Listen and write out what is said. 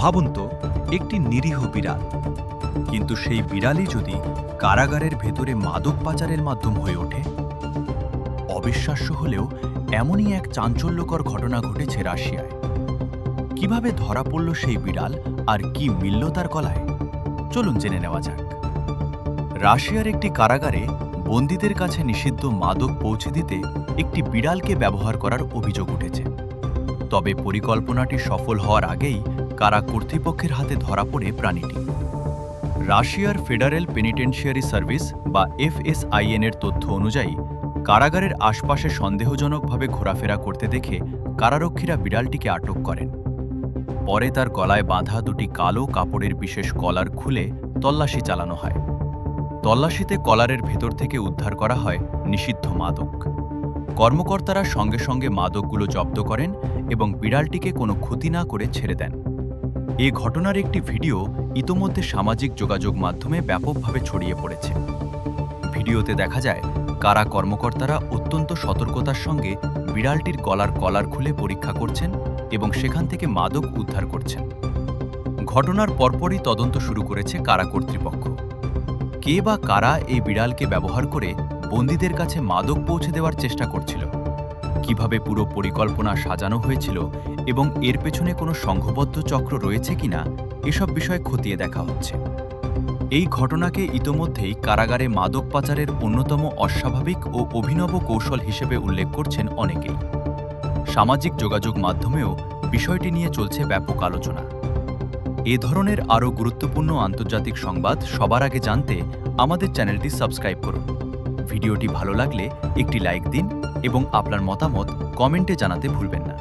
ভাবুন তো, একটি নিরীহ বিড়াল, কিন্তু সেই বিড়ালই যদি কারাগারের ভেতরে মাদক পাচারের মাধ্যম হয়ে ওঠে। অবিশ্বাস্য হলেও এমনই এক চাঞ্চল্যকর ঘটনা ঘটেছে রাশিয়ায়। কিভাবে ধরা পড়ল সেই বিড়াল আর কি মিলল তার গলায়, চলুন জেনে নেওয়া যাক। রাশিয়ার একটি কারাগারে বন্দীদের কাছে নিষিদ্ধ মাদক পৌঁছে দিতে একটি বিড়ালকে ব্যবহার করার অভিযোগ উঠেছে। তবে পরিকল্পনাটি সফল হওয়ার আগেই কারা কর্তৃপক্ষের হাতে ধরা পড়ে প্রাণীটি। রাশিয়ার ফেডারেল পেনিটেনশিয়ারি সার্ভিস বা FSIN এর তথ্য অনুযায়ী, কারাগারের আশপাশে সন্দেহজনকভাবে ঘোরাফেরা করতে দেখে কারারক্ষীরা বিড়ালটিকে আটক করেন। পরে তার গলায় বাঁধা দুটি কালো কাপড়ের বিশেষ কলার খুলে তল্লাশি চালানো হয়। তল্লাশিতে কলারের ভেতর থেকে উদ্ধার করা হয় নিষিদ্ধ মাদক। কর্মকর্তারা সঙ্গে সঙ্গে মাদকগুলো জব্দ করেন এবং বিড়ালটিকে কোনো ক্ষতি না করে ছেড়ে দেন। এ ঘটনার একটি ভিডিও ইতোমধ্যে সামাজিক যোগাযোগ মাধ্যমে ব্যাপকভাবে ছড়িয়ে পড়েছে। ভিডিওতে দেখা যায় কারা কর্মকর্তারা অত্যন্ত সতর্কতার সঙ্গে বিড়ালটির গলার কলার খুলে পরীক্ষা করছেন এবং সেখান থেকে মাদক উদ্ধার করছেন। ঘটনার পরপরই তদন্ত শুরু করেছে কারা কর্তৃপক্ষ। কে বা কারা এই বিড়ালকে ব্যবহার করে বন্দীদের কাছে মাদক পৌঁছে দেওয়ার চেষ্টা করছিল, কিভাবে পুরো পরিকল্পনা সাজানো হয়েছিল এবং এর পেছনে কোনো সংঘবদ্ধ চক্র রয়েছে কিনা, এসব বিষয় খতিয়ে দেখা হচ্ছে। এই ঘটনাকে ইতোমধ্যেই কারাগারে মাদক পাচারের অন্যতম অস্বাভাবিক ও অভিনব কৌশল হিসেবে উল্লেখ করছেন অনেকেই। সামাজিক যোগাযোগ মাধ্যমেও বিষয়টি নিয়ে চলছে ব্যাপক আলোচনা। এ ধরনের আরও গুরুত্বপূর্ণ আন্তর্জাতিক সংবাদ সবার আগে জানতে আমাদের চ্যানেলটি সাবস্ক্রাইব করুন। ভিডিওটি ভালো লাগলে একটি লাইক দিন এবং আপনার মতামত কমেন্টে জানাতে ভুলবেন না।